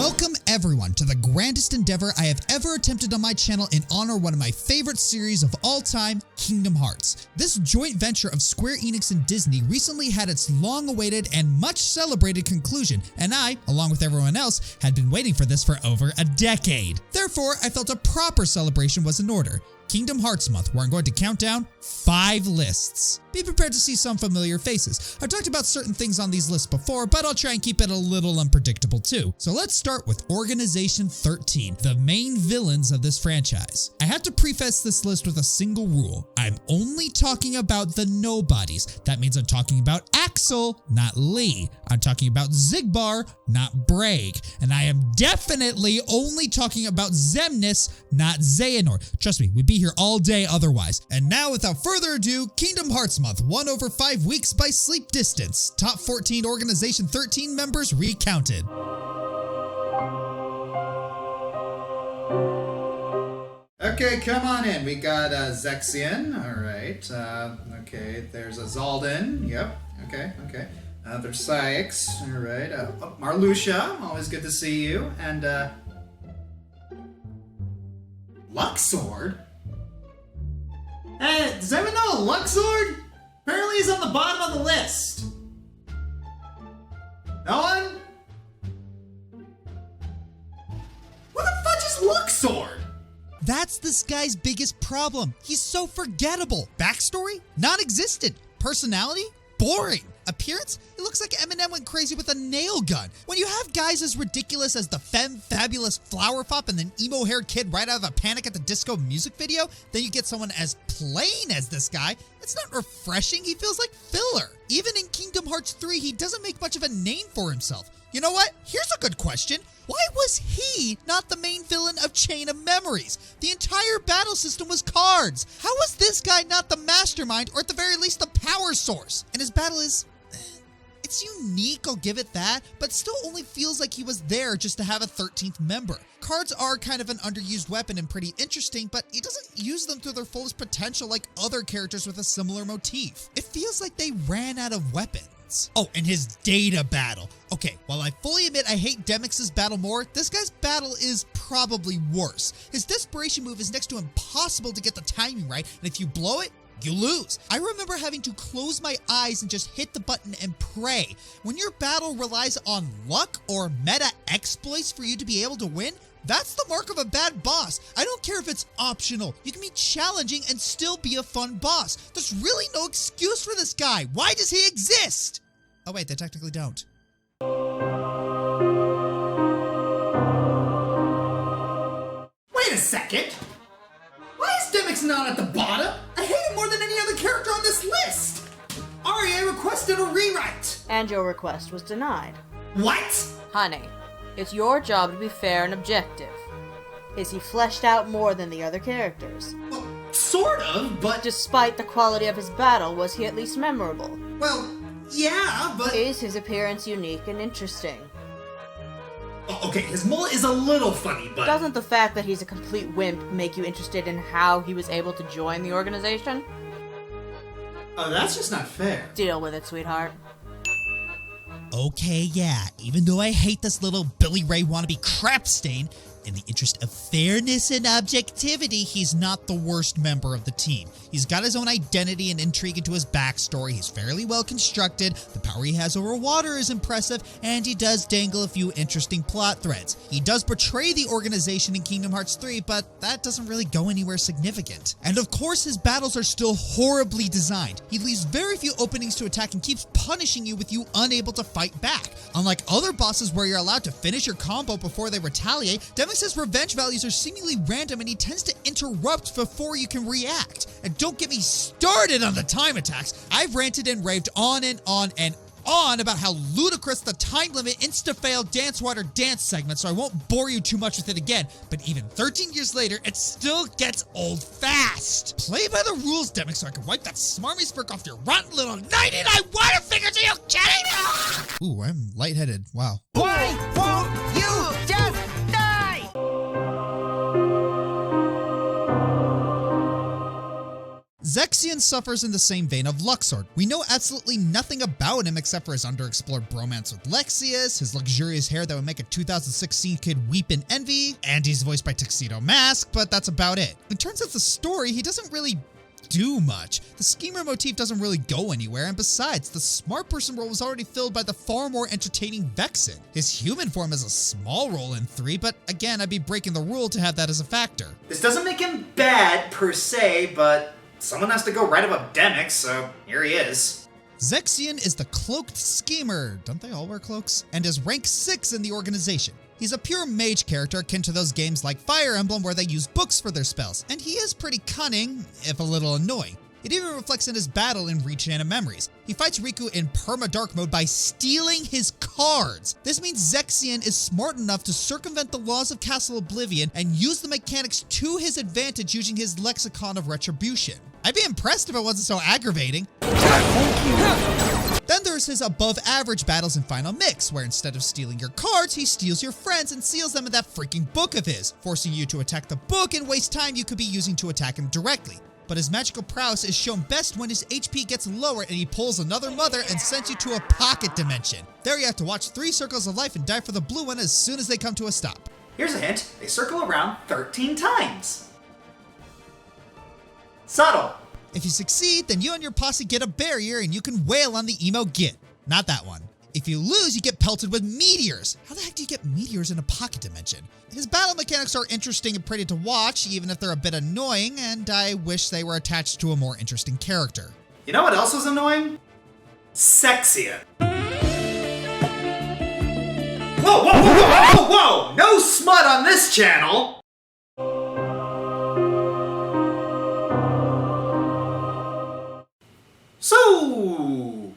Welcome everyone to the grandest endeavor I have ever attempted on my channel in honor of one of my favorite series of all time, Kingdom Hearts. This joint venture of Square Enix and Disney recently had its long-awaited and much celebrated conclusion, and I, along with everyone else, had been waiting for this for over a decade. Therefore, I felt a proper celebration was in order. Kingdom Hearts Month, where I'm going to count down 5 lists. Be prepared to see some familiar faces. I've talked about certain things on these lists before, but I'll try and keep it a little unpredictable too. So let's start with Organization 13, the main villains of this franchise. I have to preface this list with a single rule. I'm only talking about the nobodies. That means I'm talking about Axel, not Lee. I'm talking about Xigbar, not Braig. And I am definitely only talking about Xemnas, not Xehanort. Trust me, we'd be here all day otherwise. And now, without further ado, Kingdom Hearts Month, 1 over 5 weeks by sleep distance. Top 14 Organization 13 members recounted. Okay, come on in. We got Zexion. All right. Okay, there's a Soldin. Yep. Okay. There's Sykes. All right. Marluxia. Always good to see you. And Luxord. Hey, does anyone know a Luxord? Apparently he's on the bottom of the list. No one? What the fudge is Luxord? That's this guy's biggest problem. He's so forgettable. Backstory? Non-existent. Personality? Boring. Appearance? It looks like Eminem went crazy with a nail gun. When you have guys as ridiculous as the femme-fabulous flower fop and an emo-haired kid right out of a Panic at the Disco music video, then you get someone as plain as this guy. It's not refreshing. He feels like filler. Even in Kingdom Hearts 3, he doesn't make much of a name for himself. You know what? Here's a good question. Why was he not the main villain of Chain of Memories? The entire battle system was cards. How was this guy not the mastermind, or at the very least the power source? And his battle is... it's unique, I'll give it that, but still only feels like he was there just to have a 13th member. Cards are kind of an underused weapon and pretty interesting, but he doesn't use them to their fullest potential like other characters with a similar motif. It feels like they ran out of weapons. Oh, and his data battle. Okay, while I fully admit I hate Demyx's battle more, this guy's battle is probably worse. His desperation move is next to impossible to get the timing right, and if you blow it, you lose. I remember having to close my eyes and just hit the button and pray. When your battle relies on luck or meta exploits for you to be able to win, that's the mark of a bad boss. I don't care if it's optional. You can be challenging and still be a fun boss. There's really no excuse for this guy. Why does he exist? Oh wait, they technically don't. Wait a second. Why is Demyx not at the bottom? I hate him more than any other character on this list. Ari, I requested a rewrite. And your request was denied. What? Honey, it's your job to be fair and objective. Is he fleshed out more than the other characters? Well, sort of, but... Despite the quality of his battle, was he at least memorable? Well, yeah, but... Is his appearance unique and interesting? Okay, his mullet is a little funny, but... Doesn't the fact that he's a complete wimp make you interested in how he was able to join the organization? Oh, that's just not fair. Deal with it, sweetheart. Okay, yeah, even though I hate this little Billy Ray wannabe crap stain, in the interest of fairness and objectivity, he's not the worst member of the team. He's got his own identity and intrigue into his backstory, he's fairly well constructed, the power he has over water is impressive, and he does dangle a few interesting plot threads. He does betray the organization in Kingdom Hearts 3, but that doesn't really go anywhere significant. And of course, his battles are still horribly designed. He leaves very few openings to attack and keeps punishing you with you unable to fight back. Unlike other bosses where you're allowed to finish your combo before they retaliate, Demyx's revenge values are seemingly random and he tends to interrupt before you can react. And don't get me started on the time attacks. I've ranted and raved on and on and on about how ludicrous the time limit insta-fail dance water dance segment, so I won't bore you too much with it again, but even 13 years later, it still gets old fast. Play by the rules, Demyx, so I can wipe that smarmy smirk off your rotten little 99 water fingers. Are you kidding me? Ooh, I'm lightheaded. Wow. Why won't you just die? Zexion suffers in the same vein of Luxord. We know absolutely nothing about him except for his underexplored bromance with Alexius, his luxurious hair that would make a 2016 kid weep in envy, and he's voiced by Tuxedo Mask, but that's about it. In terms of the story, he doesn't really do much. The schemer motif doesn't really go anywhere, and besides, the smart person role was already filled by the far more entertaining Vexen. His human form is a small role in 3, but again, I'd be breaking the rule to have that as a factor. This doesn't make him bad per se, but someone has to go right above Demix, so here he is. Zexion is the cloaked schemer, don't they all wear cloaks? And is rank 6 in the organization. He's a pure mage character akin to those games like Fire Emblem where they use books for their spells, and he is pretty cunning, if a little annoying. It even reflects in his battle in Reach Memories. He fights Riku in perma-dark mode by stealing his cards. This means Zexion is smart enough to circumvent the laws of Castle Oblivion and use the mechanics to his advantage using his lexicon of retribution. I'd be impressed if it wasn't so aggravating. Then there's his above-average battles in Final Mix, where instead of stealing your cards, he steals your friends and seals them in that freaking book of his, forcing you to attack the book and waste time you could be using to attack him directly. But his magical prowess is shown best when his HP gets lower and he pulls another mother and sends you to a pocket dimension. There you have to watch 3 circles of life and die for the blue one as soon as they come to a stop. Here's a hint, they circle around 13 times. Subtle. If you succeed, then you and your posse get a barrier and you can wail on the emo git. Not that one. If you lose, you get pelted with meteors. How the heck do you get meteors in a pocket dimension? His battle mechanics are interesting and pretty to watch, even if they're a bit annoying, and I wish they were attached to a more interesting character. You know what else was annoying? Zexion. Whoa, whoa, whoa, whoa, whoa, whoa! No smut on this channel! So,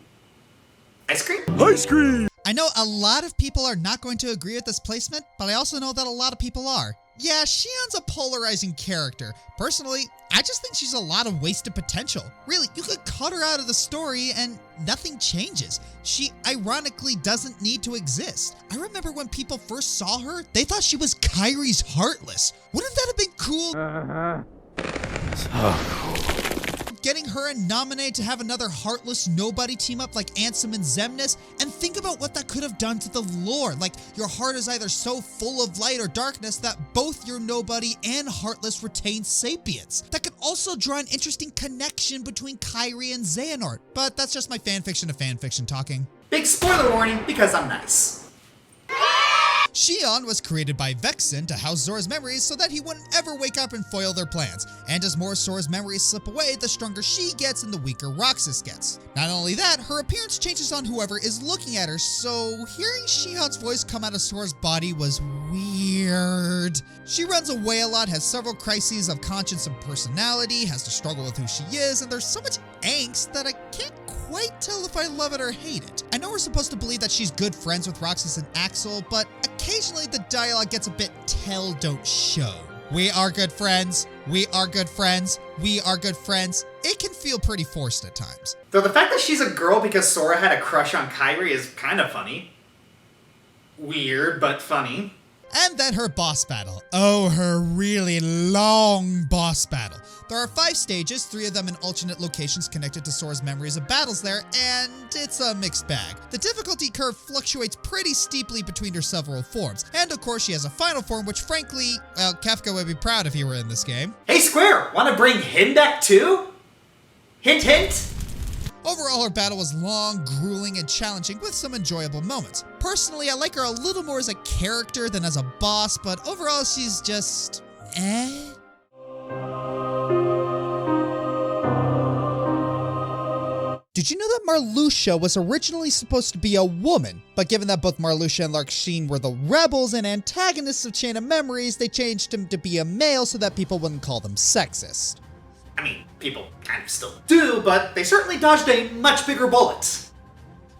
ice cream? Ice cream! I know a lot of people are not going to agree with this placement, but I also know that a lot of people are. Yeah, Shion's a polarizing character. Personally, I just think she's a lot of wasted potential. Really, you could cut her out of the story and nothing changes. She ironically doesn't need to exist. I remember when people first saw her, they thought she was Kyrie's Heartless. Wouldn't that have been cool? So cool. Getting her and nominated to have another Heartless nobody team up like Ansem and Xemnas, and think about what that could have done to the lore. Like, your heart is either so full of light or darkness that both your nobody and Heartless retain sapience. That could also draw an interesting connection between Kyrie and Xehanort, but that's just my fanfiction of fanfiction talking. Big spoiler warning because I'm nice. Shion was created by Vexen to house Zora's memories so that he wouldn't ever wake up and foil their plans. And as more Sora's memories slip away, the stronger she gets and the weaker Roxas gets. Not only that, her appearance changes on whoever is looking at her, so hearing Shion's voice come out of Sora's body was weird. She runs away a lot, has several crises of conscience and personality, has to struggle with who she is, and there's so much angst that I can't quite tell if I love it or hate it. I know we're supposed to believe that she's good friends with Roxas and Axel, but occasionally the dialogue gets a bit tell don't show. We are good friends. We are good friends. We are good friends. It can feel pretty forced at times. Though the fact that she's a girl because Sora had a crush on Kyrie is kind of funny. Weird, but funny. And then her boss battle. Oh, her really long boss battle. There are 5 stages, 3 of them in alternate locations connected to Sora's memories of battles there, and it's a mixed bag. The difficulty curve fluctuates pretty steeply between her several forms, and of course she has a final form which frankly, well, Kefka would be proud if he were in this game. Hey Square, wanna bring him back too? Hint hint? Overall, her battle was long, grueling, and challenging with some enjoyable moments. Personally, I like her a little more as a character than as a boss, but overall she's just eh? Did you know that Marluxia was originally supposed to be a woman, but given that both Marluxia and Lark Sheen were the rebels and antagonists of Chain of Memories, they changed him to be a male so that people wouldn't call them sexist. I mean, people kind of still do, but they certainly dodged a much bigger bullet.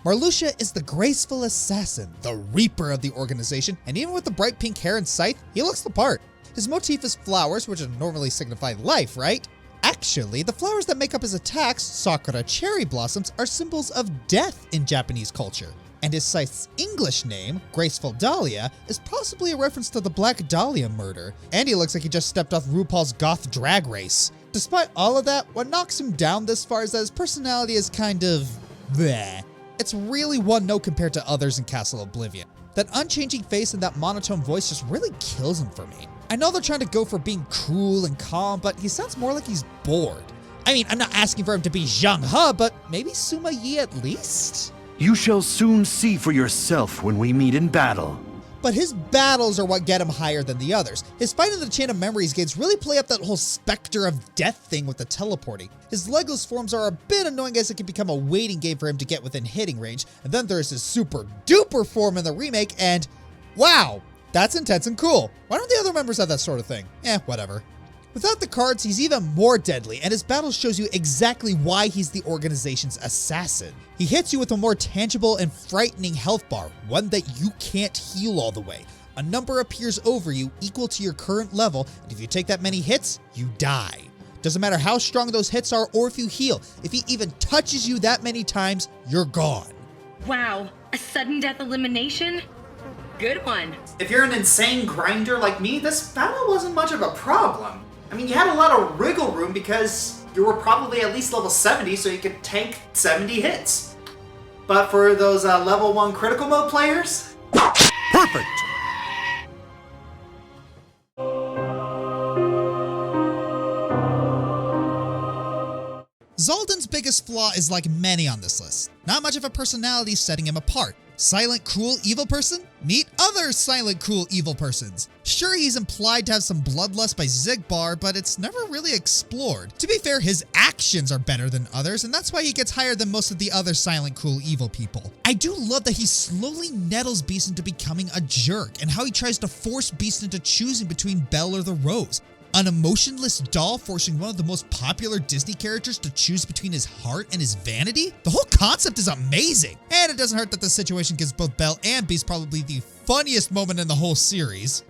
Marluxia is the graceful assassin, the reaper of the organization, and even with the bright pink hair and scythe, he looks the part. His motif is flowers, which normally signify life, right? Actually, the flowers that make up his attacks, sakura cherry blossoms, are symbols of death in Japanese culture. And his Scythe's English name, Graceful Dahlia, is possibly a reference to the Black Dahlia murder. And he looks like he just stepped off RuPaul's Goth Drag Race. Despite all of that, what knocks him down this far is that his personality is kind of bleh. It's really one note compared to others in Castle Oblivion. That unchanging face and that monotone voice just really kills him for me. I know they're trying to go for being cool and calm, but he sounds more like he's bored. I mean, I'm not asking for him to be Zhang He, but maybe Sima Yi at least? You shall soon see for yourself when we meet in battle. But his battles are what get him higher than the others. His fight in the Chain of Memories games really play up that whole specter of death thing with the teleporting. His legless forms are a bit annoying as it can become a waiting game for him to get within hitting range. And then there's his super duper form in the remake and wow, that's intense and cool. Why don't the other members have that sort of thing? Whatever. Without the cards, he's even more deadly, and his battle shows you exactly why he's the organization's assassin. He hits you with a more tangible and frightening health bar, one that you can't heal all the way. A number appears over you equal to your current level, and if you take that many hits, you die. Doesn't matter how strong those hits are or if you heal, if he even touches you that many times, you're gone. Wow, a sudden death elimination? Good one. If you're an insane grinder like me, this battle wasn't much of a problem. I mean, you had a lot of wriggle room because you were probably at least level 70, so you could tank 70 hits. But for those level 1 critical mode players... Perfect! Xaldin's biggest flaw is like many on this list. Not much of a personality setting him apart. Silent, cruel, evil person? Meet other silent, cruel, evil persons. Sure, he's implied to have some bloodlust by Xigbar, but it's never really explored. To be fair, his actions are better than others, and that's why he gets higher than most of the other silent, cruel, evil people. I do love that he slowly nettles Beast into becoming a jerk, and how he tries to force Beast into choosing between Belle or the Rose. An emotionless doll forcing one of the most popular Disney characters to choose between his heart and his vanity? The whole concept is amazing! And it doesn't hurt that the situation gives both Belle and Beast probably the funniest moment in the whole series.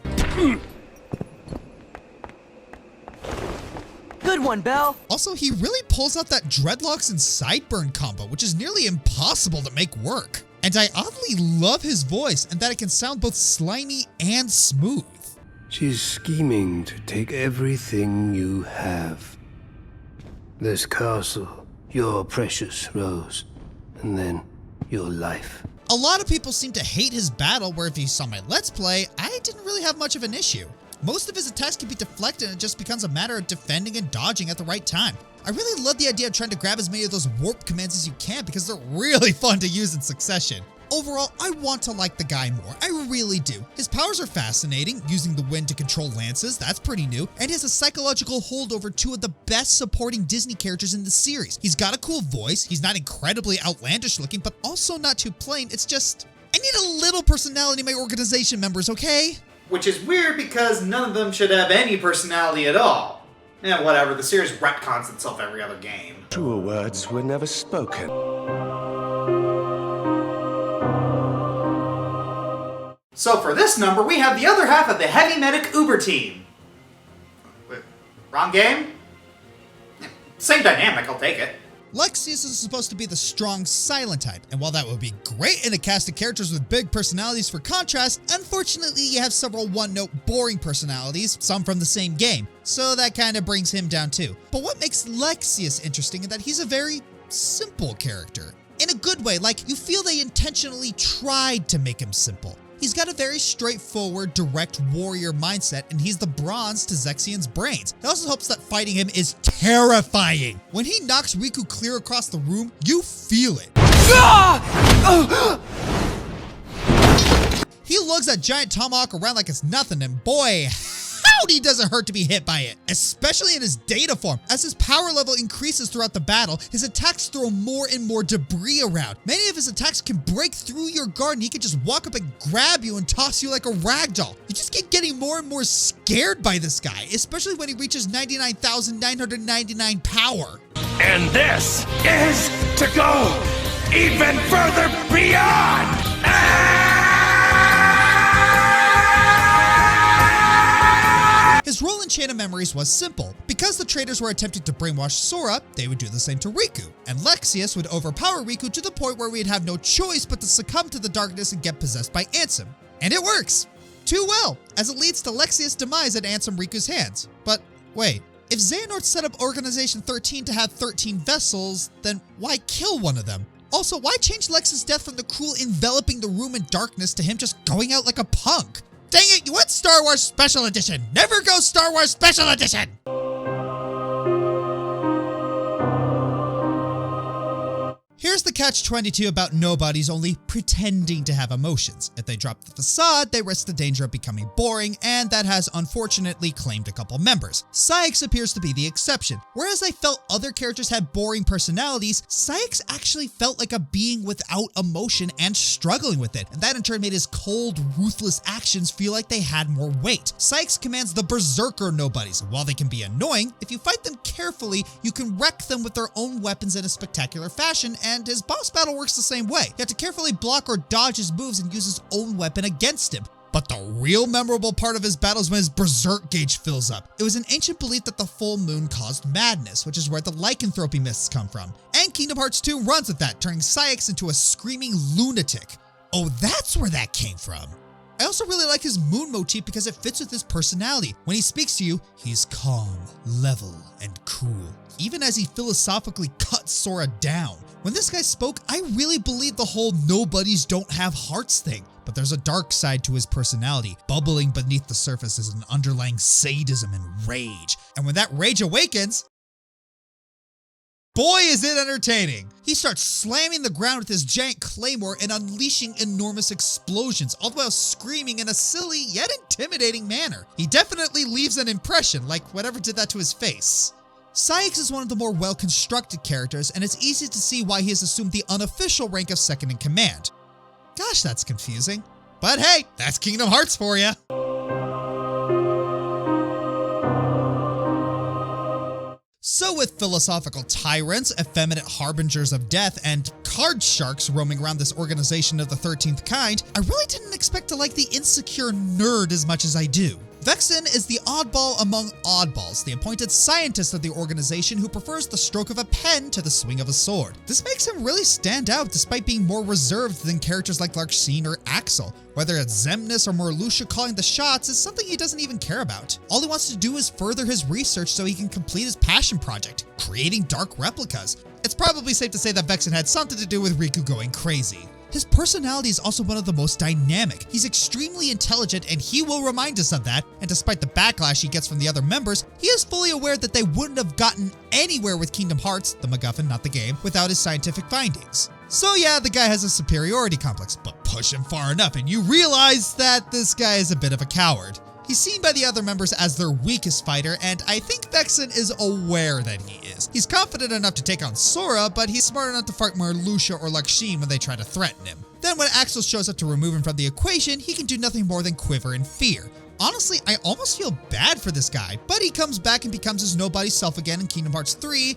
Good one, Belle. Also, he really pulls out that dreadlocks and sideburn combo, which is nearly impossible to make work. And I oddly love his voice and that it can sound both slimy and smooth. She's scheming to take everything you have. This castle, your precious Rose, and then your life. A lot of people seem to hate his battle, where if you saw my Let's Play, I didn't really have much of an issue. Most of his attacks can be deflected and it just becomes a matter of defending and dodging at the right time. I really love the idea of trying to grab as many of those warp commands as you can because they're really fun to use in succession. Overall, I want to like the guy more. I really do. His powers are fascinating, using the wind to control lances, that's pretty new, and he has a psychological hold over two of the best supporting Disney characters in the series. He's got a cool voice, he's not incredibly outlandish looking, but also not too plain. It's just, I need a little personality in my organization members, okay? Which is weird because none of them should have any personality at all. Whatever, the series retcons itself every other game. Truer words were never spoken. So for this number, we have the other half of the Heavy Medic Uber team. Wait, wrong game? Same dynamic, I'll take it. Alexius is supposed to be the strong silent type, and while that would be great in a cast of characters with big personalities for contrast, unfortunately you have several one-note boring personalities, some from the same game, so that kind of brings him down too. But what makes Alexius interesting is that he's a very simple character. In a good way, like you feel they intentionally tried to make him simple. He's got a very straightforward, direct warrior mindset, and he's the bronze to Zexion's brains. It also helps that fighting him is terrifying. When he knocks Riku clear across the room, you feel it. He lugs that giant tomahawk around like it's nothing, and boy, howdy does it hurt to be hit by it, especially in his data form. As his power level increases throughout the battle, his attacks throw more and more debris around. Many of his attacks can break through your guard and he can just walk up and grab you and toss you like a ragdoll. You just keep getting more and more scared by this guy, especially when he reaches 99,999 power. And this is to go even further beyond! His role in Chain of Memories was simple. Because the traitors were attempting to brainwash Sora, they would do the same to Riku, and Alexius would overpower Riku to the point where we'd have no choice but to succumb to the darkness and get possessed by Ansem. And it works! Too well, as it leads to Alexius' demise at Ansem Riku's hands. But wait, if Xehanort set up Organization 13 to have 13 vessels, then why kill one of them? Also, why change Lex's death from the cruel enveloping the room in darkness to him just going out like a punk? Dang it, you went Star Wars Special Edition! Never go Star Wars Special Edition! Here's the catch-22 about nobodies only pretending to have emotions. If they drop the facade, they risk the danger of becoming boring, and that has unfortunately claimed a couple members. Sykes appears to be the exception. Whereas I felt other characters had boring personalities, Sykes actually felt like a being without emotion and struggling with it, and that in turn made his cold, ruthless actions feel like they had more weight. Sykes commands the berserker nobodies, and while they can be annoying, if you fight them carefully, you can wreck them with their own weapons in a spectacular fashion, and his boss battle works the same way. You have to carefully block or dodge his moves and use his own weapon against him. But the real memorable part of his battle is when his berserk gauge fills up. It was an ancient belief that the full moon caused madness, which is where the lycanthropy myths come from. And Kingdom Hearts 2 runs with that, turning Sykes into a screaming lunatic. Oh, that's where that came from. I also really like his moon motif because it fits with his personality. When he speaks to you, he's calm, level, and cool, even as he philosophically cuts Sora down. When this guy spoke, I really believed the whole nobodies don't have hearts thing, but there's a dark side to his personality. Bubbling beneath the surface is an underlying sadism and rage. And when that rage awakens, boy is it entertaining! He starts slamming the ground with his giant claymore and unleashing enormous explosions, all the while screaming in a silly yet intimidating manner. He definitely leaves an impression, like whatever did that to his face. Sykes is one of the more well-constructed characters, and it's easy to see why he has assumed the unofficial rank of second in command. Gosh, that's confusing. But hey, that's Kingdom Hearts for you! So with philosophical tyrants, effeminate harbingers of death, and card sharks roaming around this organization of the 13th kind, I really didn't expect to like the insecure nerd as much as I do. Vexen is the oddball among oddballs, the appointed scientist of the organization who prefers the stroke of a pen to the swing of a sword. This makes him really stand out despite being more reserved than characters like Lark Sheen or Axel. Whether it's Xemnas or Marluxia calling the shots is something he doesn't even care about. All he wants to do is further his research so he can complete his passion project, creating dark replicas. It's probably safe to say that Vexen had something to do with Riku going crazy. His personality is also one of the most dynamic. He's extremely intelligent and he will remind us of that, and despite the backlash he gets from the other members, he is fully aware that they wouldn't have gotten anywhere with Kingdom Hearts, the MacGuffin, not the game, without his scientific findings. So yeah, the guy has a superiority complex, but push him far enough and you realize that this guy is a bit of a coward. He's seen by the other members as their weakest fighter, and I think Vexen is aware that he is. He's confident enough to take on Sora, but he's smart enough to fight Marluxia or Lark Sheen when they try to threaten him. Then when Axel shows up to remove him from the equation, he can do nothing more than quiver in fear. Honestly, I almost feel bad for this guy, but he comes back and becomes his nobody self again in Kingdom Hearts 3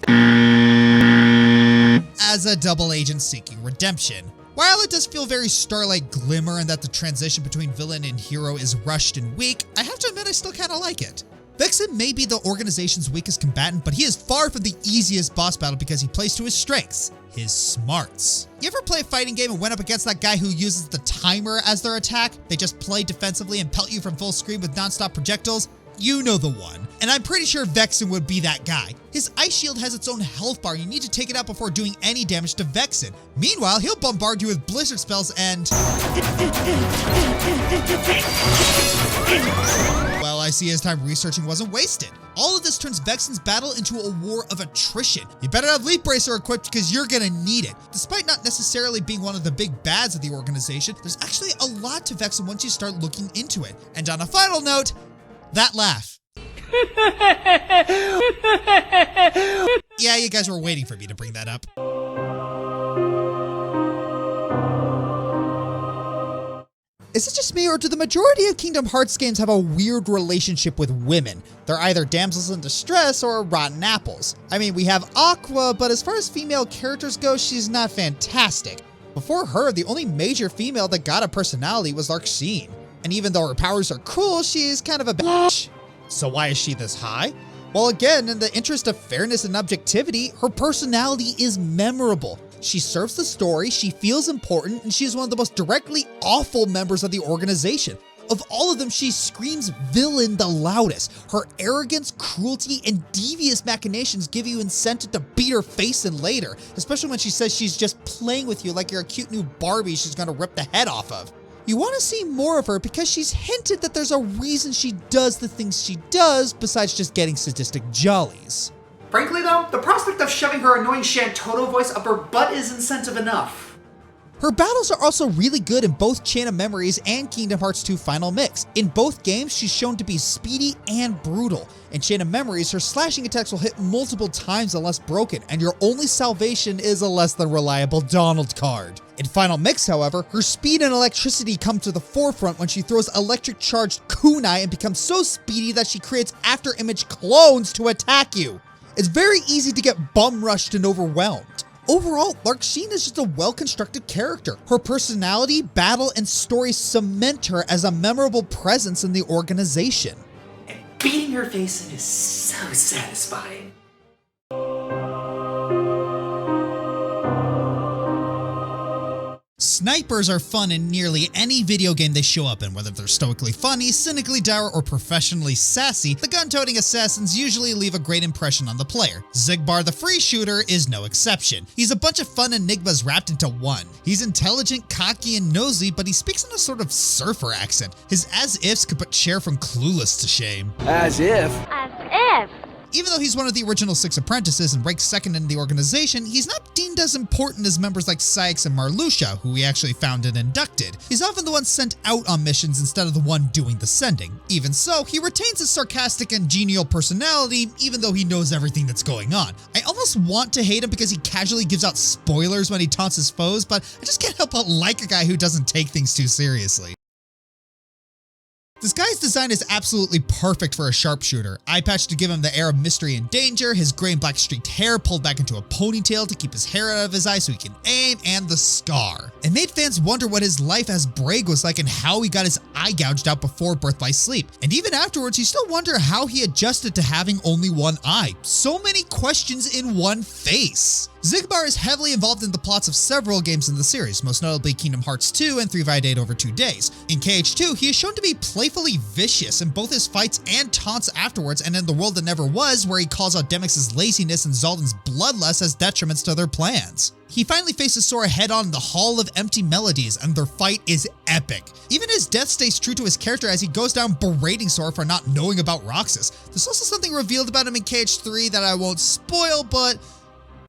as a double agent seeking redemption. While it does feel very Starlight Glimmer and that the transition between villain and hero is rushed and weak, I have to admit I still kinda like it. Vexen may be the organization's weakest combatant, but he is far from the easiest boss battle because he plays to his strengths, his smarts. You ever play a fighting game and went up against that guy who uses the timer as their attack? They just play defensively and pelt you from full screen with non-stop projectiles? You know the one. And I'm pretty sure Vexen would be that guy. His ice shield has its own health bar. You need to take it out before doing any damage to Vexen. Meanwhile, he'll bombard you with blizzard spells and... well, I see his time researching wasn't wasted. All of this turns Vexen's battle into a war of attrition. You better have Leap Bracer equipped because you're gonna need it. Despite not necessarily being one of the big bads of the organization, there's actually a lot to Vexen once you start looking into it. And on a final note, that laugh. Yeah, you guys were waiting for me to bring that up. Is it just me, or do the majority of Kingdom Hearts games have a weird relationship with women? They're either damsels in distress or rotten apples. I mean, we have Aqua, but as far as female characters go, she's not fantastic. Before her, the only major female that got a personality was Lark Sheen. And even though her powers are cool, she's kind of a bitch. So why is she this high? While again, in the interest of fairness and objectivity, her personality is memorable. She serves the story, she feels important, and she is one of the most directly awful members of the organization. Of all of them, she screams villain the loudest. Her arrogance, cruelty, and devious machinations give you incentive to beat her face in later, especially when she says she's just playing with you like you're a cute new Barbie she's gonna rip the head off of. You want to see more of her because she's hinted that there's a reason she does the things she does besides just getting sadistic jollies. Frankly though, the prospect of shoving her annoying Shantoto voice up her butt is incentive enough. Her battles are also really good in both Chain of Memories and Kingdom Hearts 2 Final Mix. In both games, she's shown to be speedy and brutal. In Chain of Memories, her slashing attacks will hit multiple times unless broken, and your only salvation is a less than reliable Donald card. In Final Mix, however, her speed and electricity come to the forefront when she throws electric charged kunai and becomes so speedy that she creates after-image clones to attack you. It's very easy to get bum-rushed and overwhelmed. Overall, Lark Sheen is just a well-constructed character. Her personality, battle, and story cement her as a memorable presence in the organization. And beating her face in is so satisfying. Snipers are fun in nearly any video game they show up in, whether they're stoically funny, cynically dour, or professionally sassy. The gun-toting assassins usually leave a great impression on the player. Xigbar the free shooter is no exception. He's a bunch of fun enigmas wrapped into one. He's intelligent, cocky, and nosy, but he speaks in a sort of surfer accent. His as-ifs could put Cher from Clueless to shame. As if. As if. Even though he's one of the original 6 apprentices and ranks second in the organization, he's not deemed as important as members like Sykes and Marluxia, who we actually found and inducted. He's often the one sent out on missions instead of the one doing the sending. Even so, he retains his sarcastic and genial personality, even though he knows everything that's going on. I almost want to hate him because he casually gives out spoilers when he taunts his foes, but I just can't help but like a guy who doesn't take things too seriously. This guy's design is absolutely perfect for a sharpshooter. Eye patch to give him the air of mystery and danger, his gray and black streaked hair pulled back into a ponytail to keep his hair out of his eye so he can aim, and the scar. It made fans wonder what his life as Brague was like and how he got his eye gouged out before Birth by Sleep. And even afterwards, you still wonder how he adjusted to having only one eye. So many questions in one face. Xigbar is heavily involved in the plots of several games in the series, most notably Kingdom Hearts 2 and 3 via Date over 2 days. In KH2, he is shown to be playfully vicious in both his fights and taunts afterwards, and in The World That Never Was, where he calls out Demyx's laziness and Zaldin's bloodlust as detriments to their plans. He finally faces Sora head-on in the Hall of Empty Melodies, and their fight is epic. Even his death stays true to his character as he goes down berating Sora for not knowing about Roxas. There's also something revealed about him in KH3 that I won't spoil, but,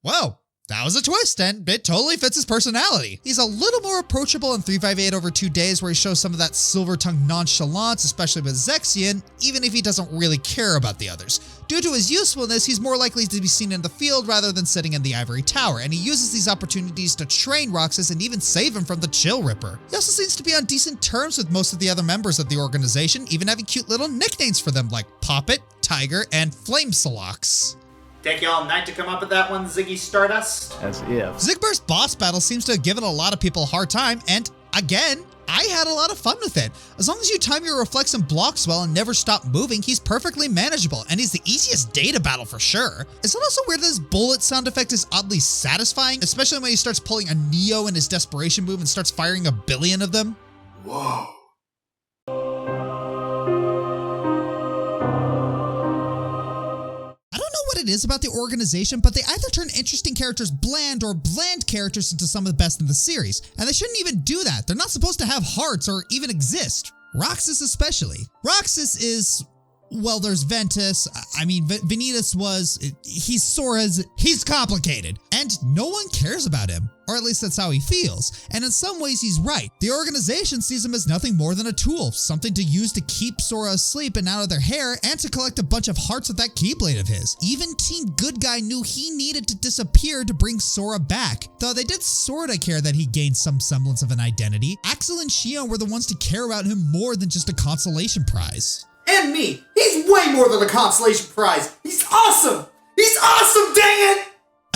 well, that was a twist, and it totally fits his personality. He's a little more approachable in 358 over 2 days, where he shows some of that silver-tongued nonchalance, especially with Zexion, even if he doesn't really care about the others. Due to his usefulness, he's more likely to be seen in the field rather than sitting in the ivory tower, and he uses these opportunities to train Roxas and even save him from the Chill Ripper. He also seems to be on decent terms with most of the other members of the organization, even having cute little nicknames for them like Poppet, Tiger, and Flame Salox. Take you all night to come up with that one, Ziggy Stardust? As if. Xigbar's boss battle seems to have given a lot of people a hard time, and again, I had a lot of fun with it. As long as you time your reflex and blocks well and never stop moving, he's perfectly manageable, and he's the easiest data battle for sure. Is it also weird that his bullet sound effect is oddly satisfying, especially when he starts pulling a Neo in his desperation move and starts firing a billion of them? Whoa. What it is about the organization, but they either turn interesting characters bland or bland characters into some of the best in the series, and they shouldn't even do that. They're not supposed to have hearts or even exist. Roxas especially. Roxas is, well, there's Ventus. I mean, Vanitas he's Sora's, he's complicated, and no one cares about him. Or at least that's how he feels. And in some ways, he's right. The organization sees him as nothing more than a tool, something to use to keep Sora asleep and out of their hair, and to collect a bunch of hearts with that Keyblade of his. Even Team Good Guy knew he needed to disappear to bring Sora back, though they did sorta care that he gained some semblance of an identity. Axel and Xion were the ones to care about him more than just a consolation prize. And me! He's way more than a consolation prize! He's awesome! He's awesome, dang it!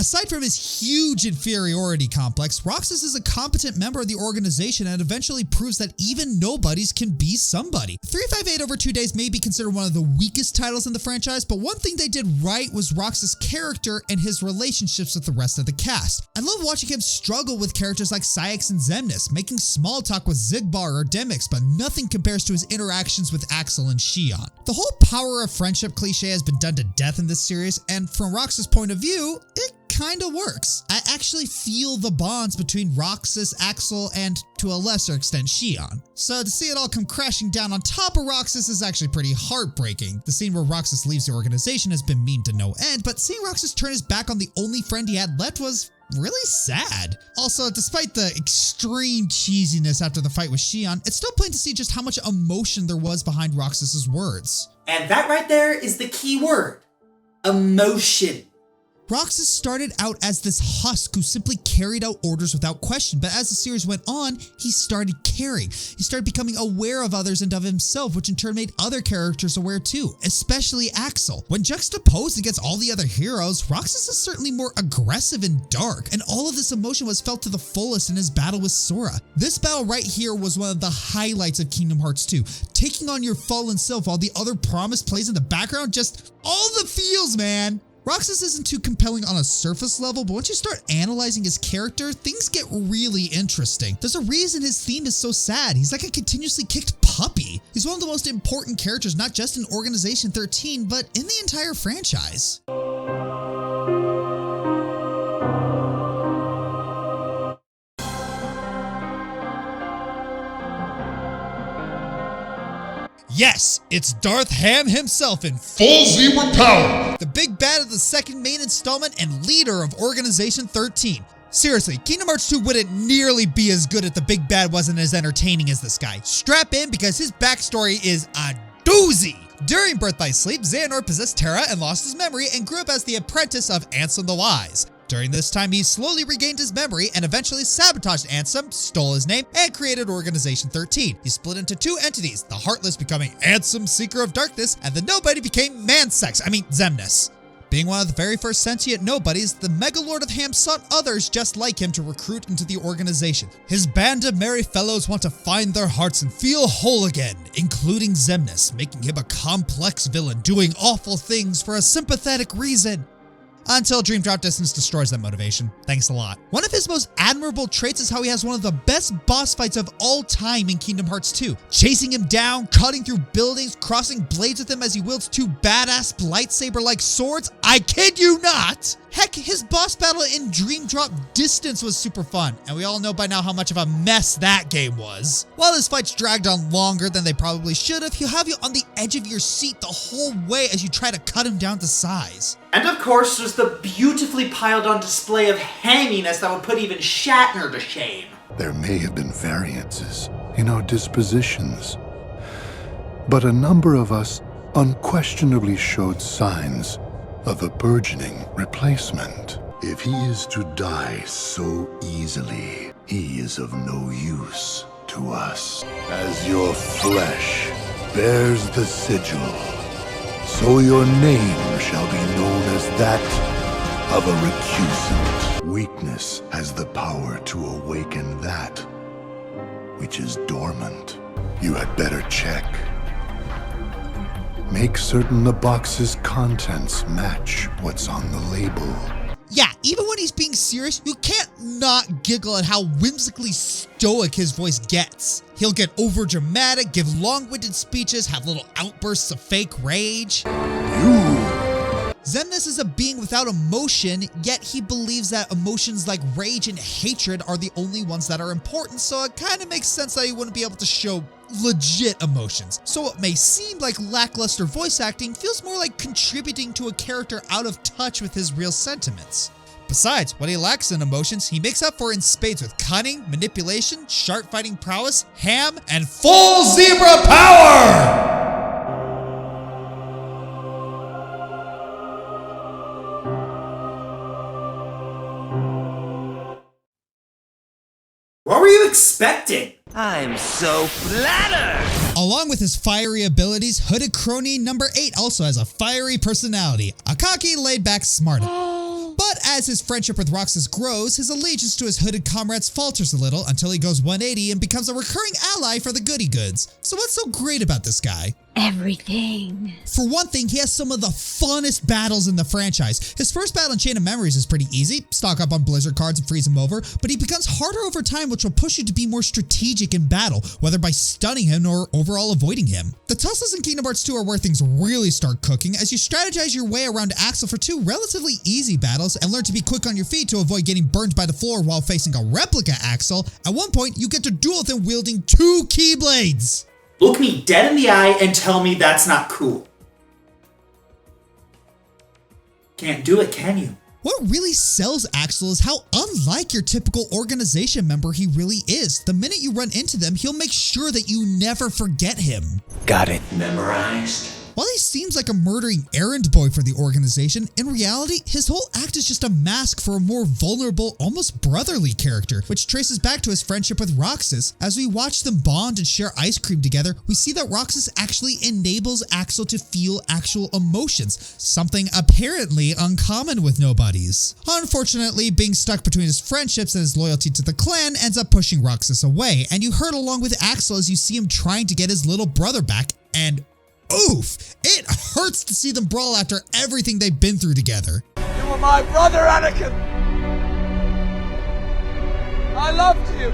Aside from his huge inferiority complex, Roxas is a competent member of the organization and eventually proves that even nobodies can be somebody. 358 over 2 days may be considered one of the weakest titles in the franchise, but one thing they did right was Roxas' character and his relationships with the rest of the cast. I love watching him struggle with characters like Sykes and Xemnas, making small talk with Xigbar or Demix, but nothing compares to his interactions with Axel and Sheen. The whole power of friendship cliche has been done to death in this series, and from Roxas' point of view, it kinda works. I actually feel the bonds between Roxas, Axel, and to a lesser extent Sheen. So to see it all come crashing down on top of Roxas is actually pretty heartbreaking. The scene where Roxas leaves the organization has been mean to no end, but seeing Roxas turn his back on the only friend he had left was really sad. Also, despite the extreme cheesiness after the fight with Sheen, it's still plain to see just how much emotion there was behind Roxas's words. And that right there is the key word. Emotion. Roxas started out as this husk who simply carried out orders without question, but as the series went on, he started caring. He started becoming aware of others and of himself, which in turn made other characters aware too, especially Axel. When juxtaposed against all the other heroes, Roxas is certainly more aggressive and dark, and all of this emotion was felt to the fullest in his battle with Sora. This battle right here was one of the highlights of Kingdom Hearts 2. Taking on your fallen self while the other promise plays in the background, just all the feels, man. Roxas isn't too compelling on a surface level, but once you start analyzing his character, things get really interesting. There's a reason his theme is so sad. He's like a continuously kicked puppy. He's one of the most important characters, not just in Organization 13, but in the entire franchise. Yes, it's Darth Ham himself in full Zebra power! The big bad of the second main installment and leader of Organization 13. Seriously, Kingdom Hearts 2 wouldn't nearly be as good if the big bad wasn't as entertaining as this guy. Strap in because his backstory is a doozy! During Birth by Sleep, Xehanort possessed Terra and lost his memory and grew up as the apprentice of Ansem the Wise. During this time, he slowly regained his memory and eventually sabotaged Ansem, stole his name, and created Organization 13. He split into two entities, the Heartless becoming Ansem, Seeker of Darkness, and the Nobody became Xemnas. Being one of the very first sentient nobodies, the Megalord of Ham sought others just like him to recruit into the organization. His band of merry fellows want to find their hearts and feel whole again, including Xemnas, making him a complex villain doing awful things for a sympathetic reason. Until Dream Drop Distance destroys that motivation. Thanks a lot. One of his most admirable traits is how he has one of the best boss fights of all time in Kingdom Hearts 2. Chasing him down, cutting through buildings, crossing blades with him as he wields two badass lightsaber-like swords. I kid you not! Heck, his boss battle in Dream Drop Distance was super fun, and we all know by now how much of a mess that game was. While his fights dragged on longer than they probably should have, he'll have you on the edge of your seat the whole way as you try to cut him down to size. And of course, there's the beautifully piled on display of hamminess that would put even Shatner to shame. There may have been variances in our dispositions, but a number of us unquestionably showed signs of a burgeoning replacement. If he is to die so easily, he is of no use to us. As your flesh bears the sigil, so your name shall be known as that of a recusant. Weakness has the power to awaken that which is dormant. You had better check. Make certain the box's contents match what's on the label. Yeah, even when he's being serious, you can't not giggle at how whimsically stoic his voice gets. He'll get overdramatic, give long-winded speeches, have little outbursts of fake rage. Xemnas is a being without emotion, yet he believes that emotions like rage and hatred are the only ones that are important, so it kind of makes sense that he wouldn't be able to show legit emotions. So what may seem like lackluster voice acting feels more like contributing to a character out of touch with his real sentiments. Besides, what he lacks in emotions, he makes up for in spades with cunning, manipulation, sharp fighting prowess, ham, and full Zebra power! What were you expecting? I'm so flattered! Along with his fiery abilities, Hooded Crony number 8 also has a fiery personality, a cocky, laid-back smart. But As his friendship with Roxas grows, his allegiance to his hooded comrades falters a little until he goes 180 and becomes a recurring ally for the goody goods. So what's so great about this guy? Everything. For one thing, he has some of the funnest battles in the franchise. His first battle in Chain of Memories is pretty easy. Stock up on Blizzard cards and freeze him over, but he becomes harder over time, which will push you to be more strategic in battle, whether by stunning him or overall avoiding him. The tussles in Kingdom Hearts 2 are where things really start cooking as you strategize your way around Axel for 2 relatively easy battles and learn to be quick on your feet to avoid getting burned by the floor while facing a replica Axel. At one point, you get to duel with him wielding 2 Keyblades. Look me dead in the eye and tell me that's not cool. Can't do it, can you? What really sells Axel is how unlike your typical organization member he really is. The minute you run into them, he'll make sure that you never forget him. Got it. Memorized. While he seems like a murdering errand boy for the organization, in reality, his whole act is just a mask for a more vulnerable, almost brotherly character, which traces back to his friendship with Roxas. As we watch them bond and share ice cream together, we see that Roxas actually enables Axel to feel actual emotions, something apparently uncommon with nobodies. Unfortunately, being stuck between his friendships and his loyalty to the clan ends up pushing Roxas away, and you hurt along with Axel as you see him trying to get his little brother back, and oof, it hurts to see them brawl after everything they've been through together. You were my brother, Anakin! I loved you!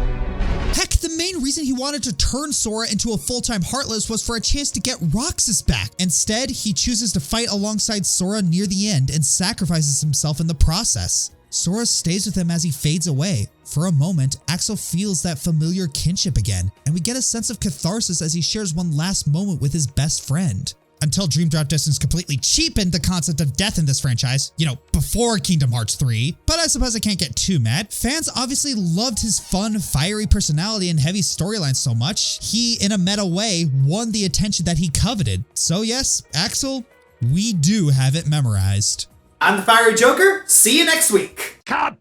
Heck, the main reason he wanted to turn Sora into a full-time Heartless was for a chance to get Roxas back. Instead, he chooses to fight alongside Sora near the end and sacrifices himself in the process. Sora stays with him as he fades away. For a moment, Axel feels that familiar kinship again, and we get a sense of catharsis as he shares one last moment with his best friend. Until Dream Drop Distance completely cheapened the concept of death in this franchise, before Kingdom Hearts 3, but I suppose I can't get too mad. Fans obviously loved his fun, fiery personality and heavy storyline so much, he, in a meta way, won the attention that he coveted. So yes, Axel, we do have it memorized. I'm the Fiery Joker. See you next week. Cut!